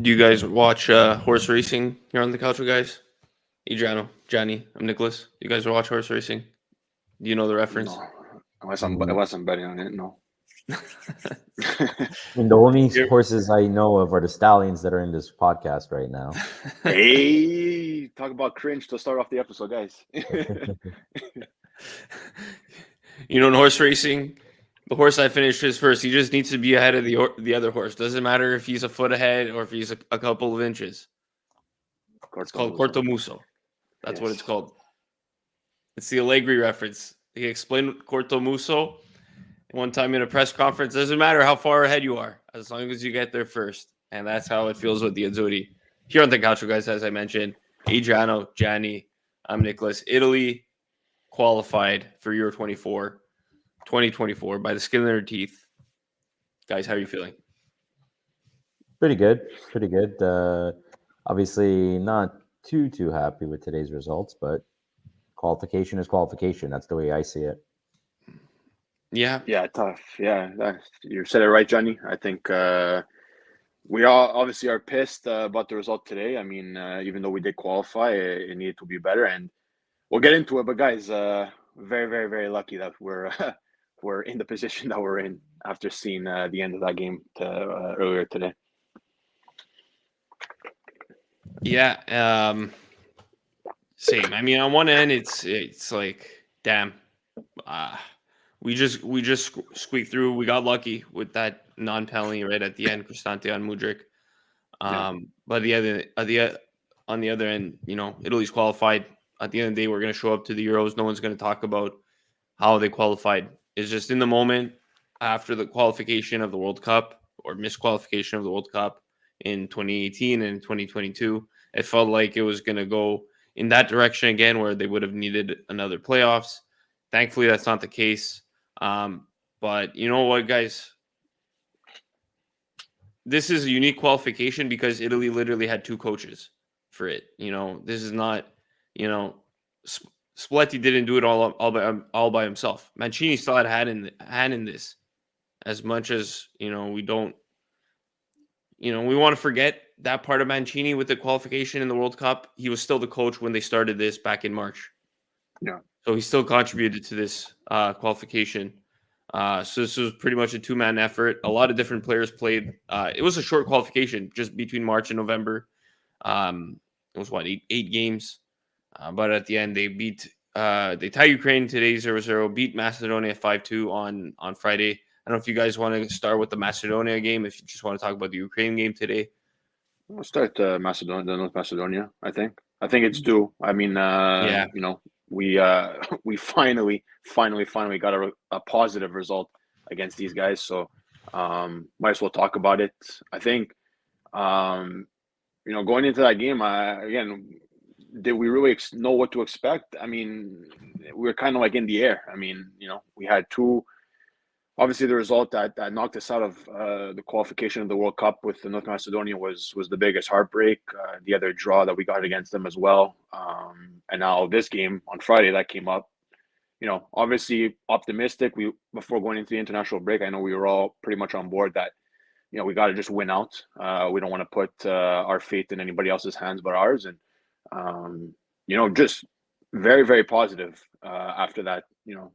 Do you guys watch horse racing here on the Calcio Guys? Adriano, Johnny, I'm Nicholas. Do you guys watch horse racing? Do you know the reference? No, unless I'm betting on it. No. I mean, the only Yep. horses I know of are the stallions that are in this podcast right now. Hey, talk about cringe to start off the episode, guys. You know, in horse racing, the horse that finishes first, he just needs to be ahead of the other horse. Doesn't matter if he's a foot ahead or if he's a couple of inches. It's called Corto cortomuso. That's what it's Yes. called. It's the Allegri reference. He explained cortomuso one time in a press conference. Doesn't matter how far ahead you are, as long as you get there first. And that's how it feels with the Azzurri. Here on the Calcio Guys, as I mentioned, Adriano, Gianni, I'm Nicholas. Italy qualified for Euro 2024 by the skin of their teeth. Guys, how are you feeling? Pretty good. Obviously, not too happy with today's results, but qualification is qualification. That's the way I see it. Yeah. Yeah, tough. Yeah, you said it right, Johnny. I think we all obviously are pissed about the result today. I mean, even though we did qualify, it needed to be better, and we'll get into it. But guys, very, very, very lucky that we're we're in the position that we're in after seeing the end of that game earlier today. Yeah. Same. I mean, on one end, it's like, damn, we just squeaked through. We got lucky with that non-penalty right at the end, Cristante on Mudryk. But on the other end, you know, Italy's qualified. At the end of the day, we're going to show up to the Euros. No one's going to talk about how they qualified. It's just in the moment after the qualification of the World Cup or misqualification of the World Cup in 2018 and 2022. It felt like it was going to go in that direction again, where they would have needed another playoffs. Thankfully, that's not the case. But you know what, guys? This is a unique qualification because Italy literally had two coaches for it. You know, this is not, you know, Spalletti didn't do it all by himself. Mancini still had a hand in this. As much as, you know, we don't, you know, we want to forget that part of Mancini with the qualification in the World Cup. He was still the coach when they started this back in March. Yeah. So he still contributed to this qualification. So this was pretty much a two-man effort. A lot of different players played. It was a short qualification, just between March and November. It was what, eight games, but at the end they tie Ukraine today 0-0, beat Macedonia 5-2 on Friday. I don't know if you guys want to start with the Macedonia game. If you just want to talk about the Ukraine game today, We'll start North Macedonia. I think it's due. I mean, yeah, you know, we we finally got a positive result against these guys. So might as well talk about it. I think you know, going into that game, again, did we really know what to expect? I mean, we were kind of like in the air. I mean, you know, we had two. Obviously, the result that knocked us out of the qualification of the World Cup with the North Macedonia was the biggest heartbreak. The other draw that we got against them as well, and now this game on Friday that came up. You know, obviously optimistic. We before going into the international break, I know we were all pretty much on board that, you know, we got to just win out. We don't want to put our faith in anybody else's hands but ours, and you know, just very, very positive after that. You know,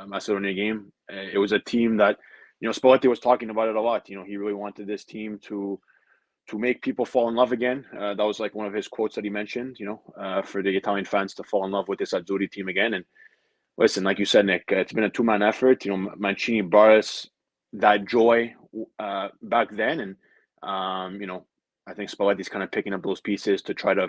Macedonia game. It was a team that, you know, Spalletti was talking about it a lot. You know, he really wanted this team to make people fall in love again. That was like one of his quotes that he mentioned. You know, for the Italian fans to fall in love with this Azzurri team again. And listen, like you said, Nick, it's been a two-man effort. You know, Mancini brought us that joy back then, and you know, I think Spalletti's kind of picking up those pieces to try to,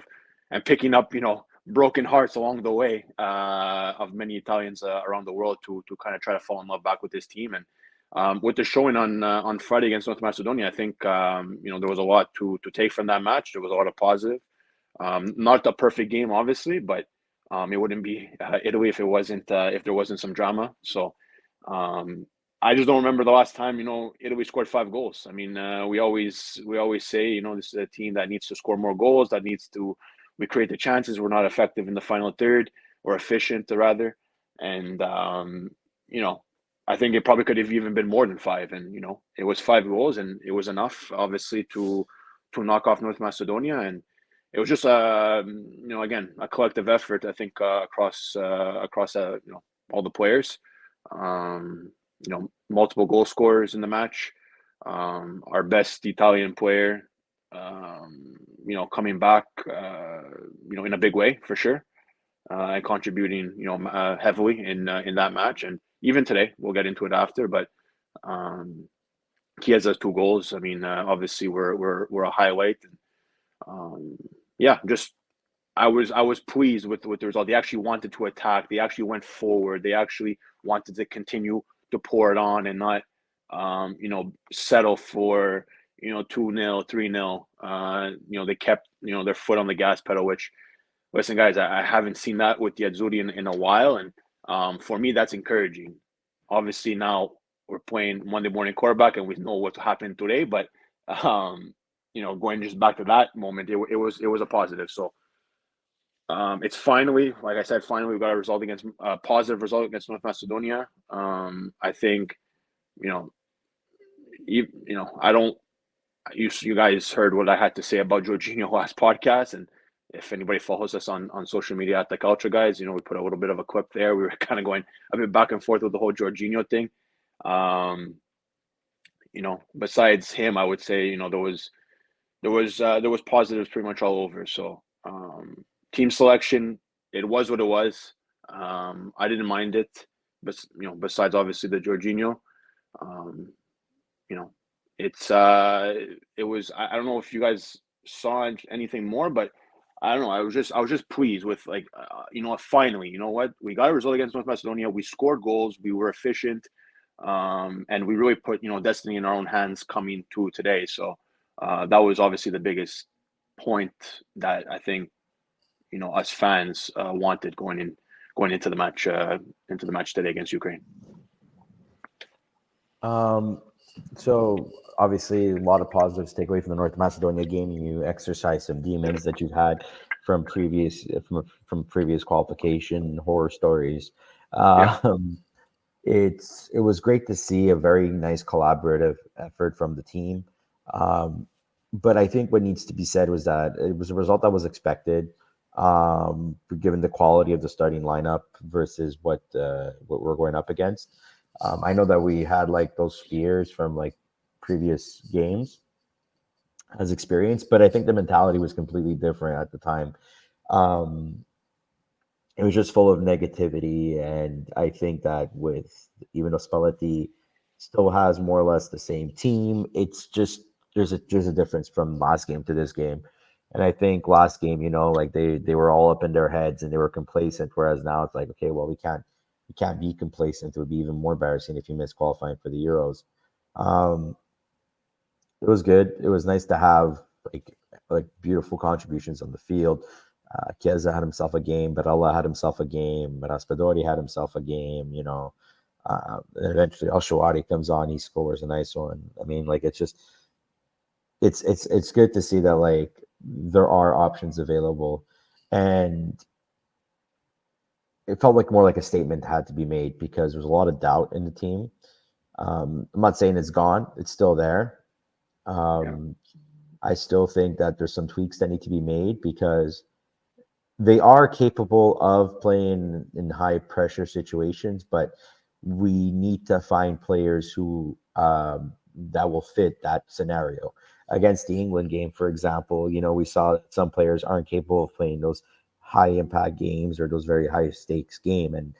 and picking up, you know, broken hearts along the way of many Italians around the world to kind of try to fall in love back with this team. And with the showing on Friday against North Macedonia, I think you know, there was a lot to take from that match. There was a lot of positive. Not a perfect game, obviously, but it wouldn't be Italy if it wasn't if there wasn't some drama. So I just don't remember the last time, you know, Italy scored 5 goals. I mean, we always say, you know, this is a team that needs to score more goals, that needs to, we create the chances. We're not effective in the final third, or efficient rather. And, you know, I think it probably could have even been more than 5. And, you know, it was 5 goals, and it was enough, obviously, to knock off North Macedonia, and it was just again, a collective effort. I think across all the players. Multiple goal scorers in the match. Our best Italian player, coming back, in a big way for sure, and contributing, heavily in that match. And even today, we'll get into it after, but Chiesa's 2 goals. I mean, obviously, we're a highlight. And, just I was pleased with the result. They actually wanted to attack. They actually went forward. They actually wanted to continue to pour it on and not, settle for 2-0, 3-0. They kept their foot on the gas pedal. Which, listen, guys, I haven't seen that with the Azzurri in a while, and for me, that's encouraging. Obviously, now we're playing Monday morning quarterback, and we know what happened today. But going just back to that moment, it was a positive. So. It's finally, like I said, we got a positive result against North Macedonia. I think, I don't. You guys heard what I had to say about Jorginho last podcast, and if anybody follows us on social media at the Calcio Guys, we put a little bit of a clip there. We were kind of going a bit back and forth with the whole Jorginho thing. Besides him, I would say, there was positives pretty much all over. So. Team selection, it was what it was. I didn't mind it, but besides obviously the Jorginho, it was. I don't know if you guys saw anything more, but I don't know. I was just pleased with finally, we got a result against North Macedonia. We scored goals. We were efficient, and we really put destiny in our own hands coming to today. So that was obviously the biggest point that I think. Us fans wanted going into the match today against Ukraine. So obviously a lot of positives to take away from the North Macedonia game. You exercise some demons that you've had from previous qualification horror stories. It was great to see a very nice collaborative effort from the team. But I think what needs to be said was that it was a result that was expected. Given the quality of the starting lineup versus what we're going up against. I know that we had those fears from previous games as experience, but I think the mentality was completely different at the time. It was just full of negativity, and I think that even though Spalletti still has more or less the same team, it's just there's a difference from last game to this game. And I think last game, they were all up in their heads and they were complacent. Whereas now it's okay, well, we can't be complacent. It would be even more embarrassing if you miss qualifying for the Euros. It was good. It was nice to have beautiful contributions on the field. Chiesa had himself a game, Barella had himself a game, Raspadori had himself a game. And eventually Azzurri comes on, he scores a nice one. I mean, it's just it's good to see that there are options available, and it felt more like a statement had to be made because there's a lot of doubt in the team. I'm not saying it's gone; it's still there. I still think that there's some tweaks that need to be made because they are capable of playing in high pressure situations, but we need to find players who that will fit that scenario. Against the England game, for example, we saw that some players aren't capable of playing those high impact games or those very high stakes game. And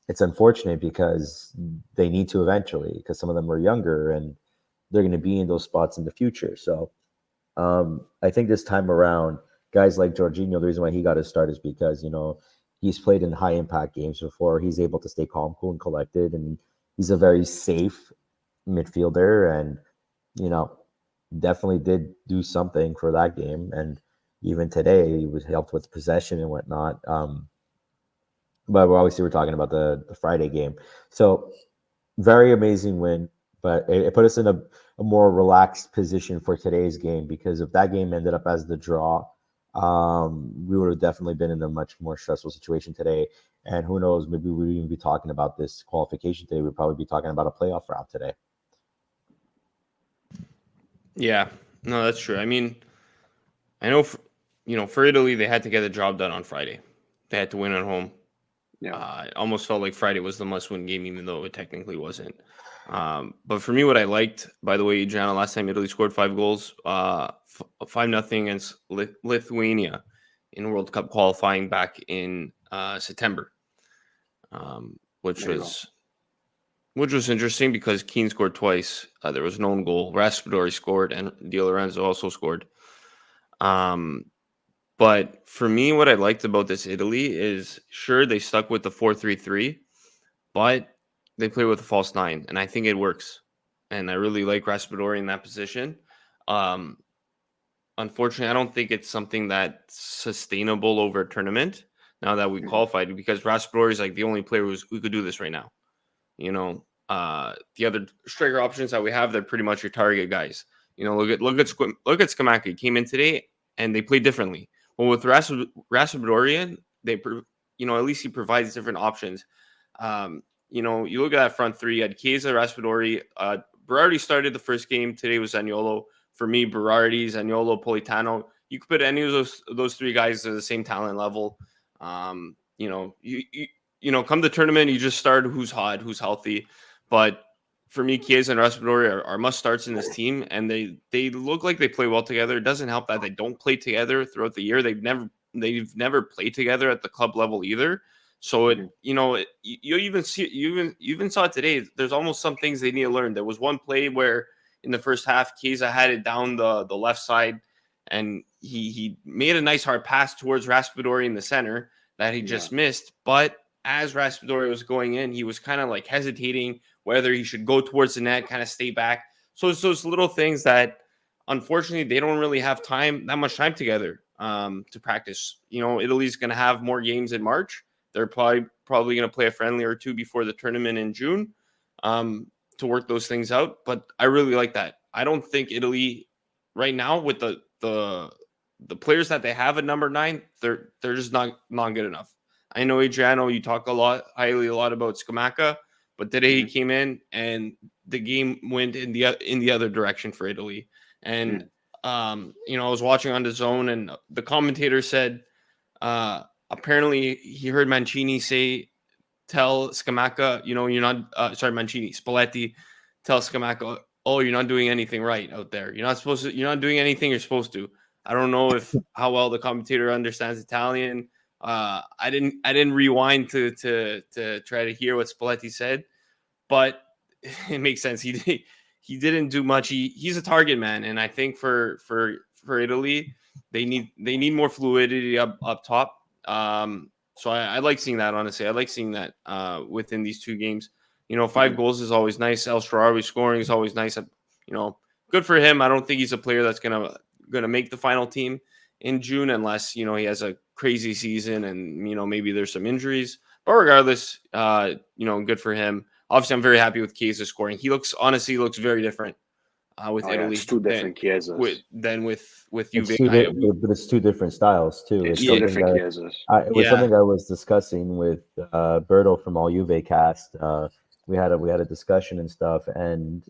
it's unfortunate because they need to eventually, because some of them are younger and they're going to be in those spots in the future. So I think this time around, guys like Jorginho, the reason why he got his start is because, he's played in high impact games before. He's able to stay calm, cool, and collected. And he's a very safe midfielder. And, definitely did do something for that game. And even today, he was helped with possession and whatnot. But we're talking about the Friday game. So very amazing win. But it put us in a more relaxed position for today's game, because if that game ended up as the draw, we would have definitely been in a much more stressful situation today. And who knows, maybe we wouldn't even be talking about this qualification today. We'd probably be talking about a playoff route today. Yeah, no, that's true. I mean, I know, for Italy, they had to get the job done on Friday. They had to win at home. Yeah. It almost felt like Friday was the must-win game, even though it technically wasn't. But for me, what I liked, by the way, Adriana, last time Italy scored 5 goals, 5-0 against Lithuania in World Cup qualifying back in September, which There you go. was interesting because Keane scored twice. There was an own goal. Raspadori scored, and Di Lorenzo also scored. But for me, what I liked about this Italy is, sure, they stuck with the 4-3-3, but they play with a false nine, and I think it works. And I really like Raspadori in that position. Um, Unfortunately, I don't think it's something that's sustainable over a tournament now that we Mhm. qualified, because Raspadori is like the only player who could do this right now. The other striker options that we have, they're pretty much your target guys. Look at Skamaka. He came in today and they played differently. Well, with Raspadorian, at least he provides different options. You look at that front three. You had Chiesa, Raspadori. Berardi started the first game. Today was Zaniolo. For me, Berardi, Zaniolo, Politano. You could put any of those three guys at the same talent level. Come the tournament, you just start who's hot, who's healthy. But for me, Chiesa and Raspadori are must starts in this team, and they look like they play well together. It doesn't help that they don't play together throughout the year. They've never played together at the club level either. So you even saw it today. There's almost some things they need to learn. There was one play where in the first half, Chiesa had it down the left side, and he made a nice hard pass towards Raspadori in the center that he just missed. But as Raspadori was going in, he was kind of like hesitating whether he should go towards the net, kind of stay back. So it's those little things that, unfortunately, they don't really have that much time together to practice. Italy's going to have more games in March. They're probably going to play a friendly or two before the tournament in June to work those things out. But I really like that. I don't think Italy right now, with the players that they have at number 9, they're just not good enough. I know, Adriano, you talk a lot about Scamacca, but today he came in and the game went in the other direction for Italy. And I was watching on the zone, and the commentator said apparently he heard Mancini tell Scamacca, you're not Spalletti tell Scamacca, oh, you're not doing anything right out there. You're not doing anything you're supposed to. I don't know how well the commentator understands Italian. I didn't rewind to try to hear what Spalletti said, but it makes sense. He didn't do much. He's a target man, and I think for Italy, they need more fluidity up top. So I like seeing that, honestly. I like seeing that within these two games. 5 goals is always nice. El Shaarawy scoring is always nice. Good for him. I don't think he's a player that's gonna make the final team in June unless he has a crazy season and maybe there's some injuries. But regardless, good for him. Obviously, I'm very happy with Chiesa scoring. He looks very different with Italy It's two different Chiesas. than with Juve. But it's two different styles too. It's It's two different something Chiesas. it was something I was discussing with Berto from All Juve Cast. We had a discussion and stuff, and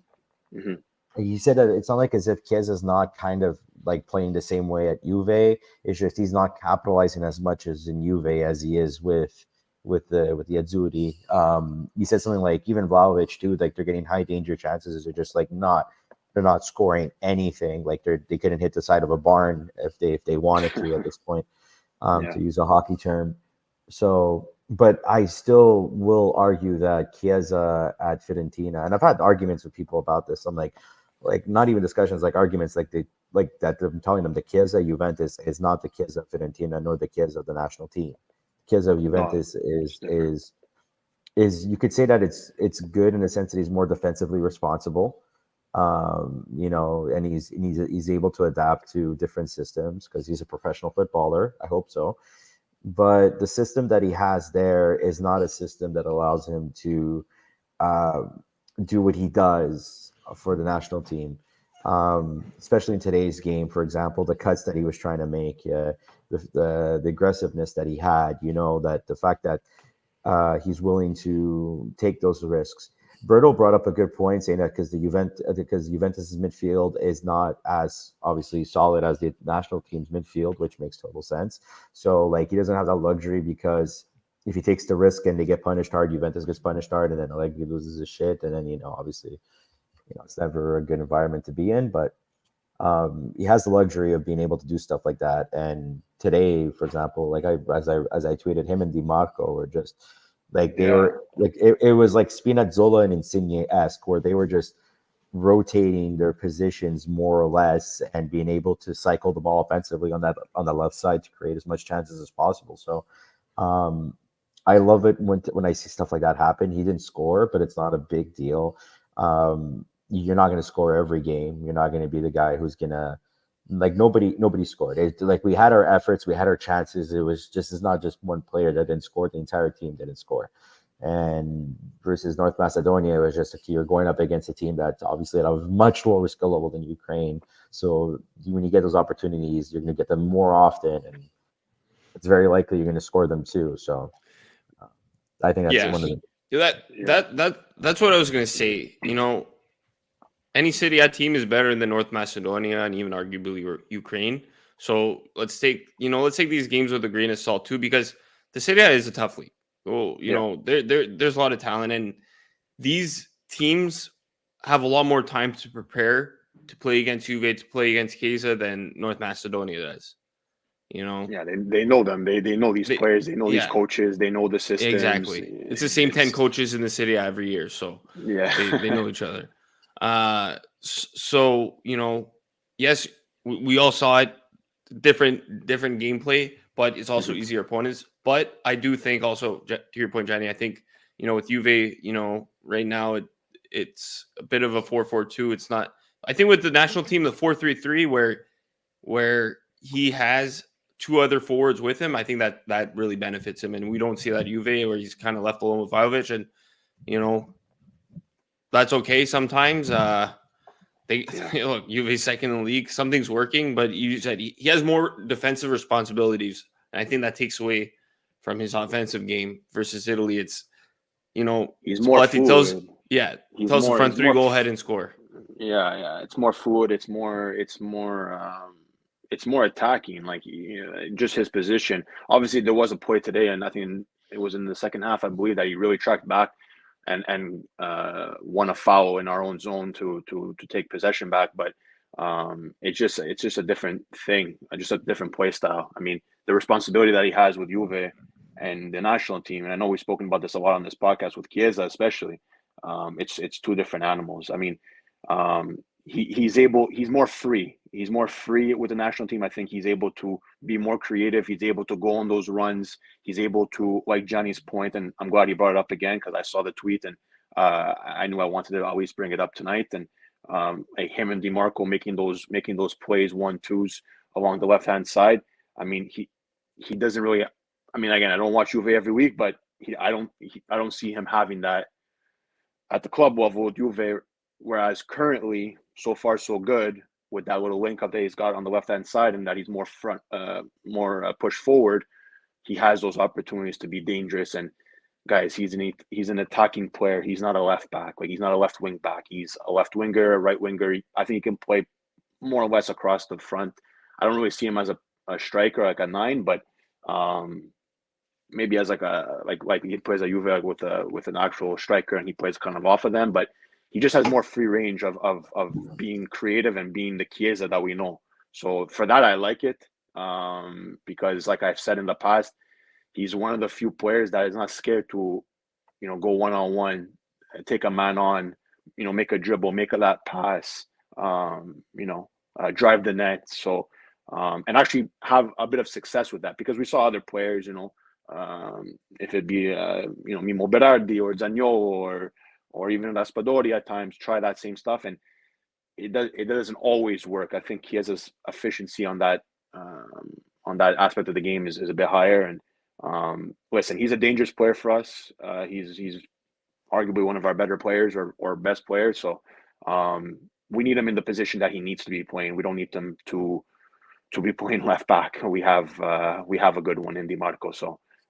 he said that it's not like as if Chiesa's not kind of like playing the same way at Juve. It's just he's not capitalizing as much as in Juve as he is with the Azzurri. He said something like even Vlahovic too, like they're getting high danger chances. They're just like they're not scoring anything. Like they couldn't hit the side of a barn if they wanted to at this point, to use a hockey term. So, but I still will argue that Chiesa at Fiorentina, and I've had arguments with people about this. I'm like not even discussions, like arguments, like that. I'm telling them the Chiesa Juventus is not the Chiesa of Fiorentina, nor the Chiesa of the national team. Chiesa of Juventus is you could say that it's good in the sense that he's more defensively responsible, and he's able to adapt to different systems because he's a professional footballer. I hope so. But the system that he has there is not a system that allows him to do what he does for the national team, especially in today's game. For example, the cuts that he was trying to make, the aggressiveness that he had, that the fact that he's willing to take those risks. Berto brought up a good point, saying that because Juventus's midfield is not as obviously solid as the national team's midfield, which makes total sense. So like he doesn't have that luxury because if he takes the risk and they get punished hard, Juventus gets punished hard, and then Allegri loses his shit, and then obviously it's never a good environment to be in. But he has the luxury of being able to do stuff like that. And today, for example, like as I tweeted, him and DiMarco were just like they were like it was like Spinazzola and Insigne-esque, where they were just rotating their positions more or less and being able to cycle the ball offensively on the left side to create as much chances as possible. So I love it when I see stuff like that happen. He didn't score, but it's not a big deal. You're not going to score every game. You're not going to be the guy who's going to like nobody scored. Like we had our efforts, we had our chances. It's not just one player that didn't score. The entire team didn't score. And versus North Macedonia, it was just you're going up against a team that's obviously at a much lower skill level than Ukraine. So when you get those opportunities, you're going to get them more often, and it's very likely you're going to score them too. So I think that's one of the that's what I was going to say. Any Serie A team is better than North Macedonia and even arguably Ukraine. So let's take these games with a grain of salt too, because the Serie A is a tough league. Well, there's a lot of talent, and these teams have a lot more time to prepare to play against Juve, to play against Chiesa than North Macedonia does. Yeah, they know them. They know these players. They know these coaches. They know the systems. Exactly. It's the same 10 coaches in the city every year, so they know each other. So yes, we all saw it. Different gameplay, but it's also easier opponents. But I do think also, to your point, Johnny, I think with Juve, right now it's a bit of a 4-4-2. It's not. I think with the national team, the 4-3-3, where he has two other forwards with him, I think that really benefits him, and we don't see that Juve where he's kind of left alone with Vlahovic, and that's okay sometimes. Look, Juve's second in the league. Something's working, but you said he has more defensive responsibilities, and I think that takes away from his offensive game versus Italy. It's he's more fluid. He tells the front three, go ahead and score. Yeah. It's more fluid. It's more attacking. Like just his position. Obviously, there was a play today, and I think it was in the second half, I believe, that he really tracked back and won a foul in our own zone to take possession back. But it's just a different thing, just a different play style. I mean, the responsibility that he has with Juve and the national team, and I know we've spoken about this a lot on this podcast with Chiesa especially. It's two different animals. I mean, he's more free. He's more free with the national team. I think he's able to be more creative. He's able to go on those runs. He's able to, like Johnny's point, and I'm glad he brought it up again because I saw the tweet and I knew I wanted to always bring it up tonight. And like him and DiMarco making those plays 1-2s along the left hand side. I mean, he doesn't really. I mean, again, I don't watch Juve every week, but I don't see him having that at the club level with Juve. Whereas currently, so far so good with that little link up that he's got on the left hand side, and that he's more push forward. He has those opportunities to be dangerous. And guys, he's an attacking player. He's not a left back. Like he's not a left wing back. He's a left winger, a right winger. I think he can play more or less across the front. I don't really see him as a striker, like a 9, but maybe as like he plays a Juve with an actual striker, and he plays kind of off of them, but he just has more free range of being creative and being the Chiesa that we know. So for that, I like it because, like I've said in the past, he's one of the few players that is not scared to, go one-on-one, take a man on, make a dribble, make that pass, drive the net. So and actually have a bit of success with that, because we saw other players, if it be Mimo Berardi or Zaniolo or even Raspadori at times try that same stuff, and it doesn't always work. I think Chiesa's efficiency on that aspect of the game is a bit higher. And listen, he's a dangerous player for us. He's arguably one of our better players or best players. So we need him in the position that he needs to be playing. We don't need him to be playing left back. We have a good one in DiMarco. So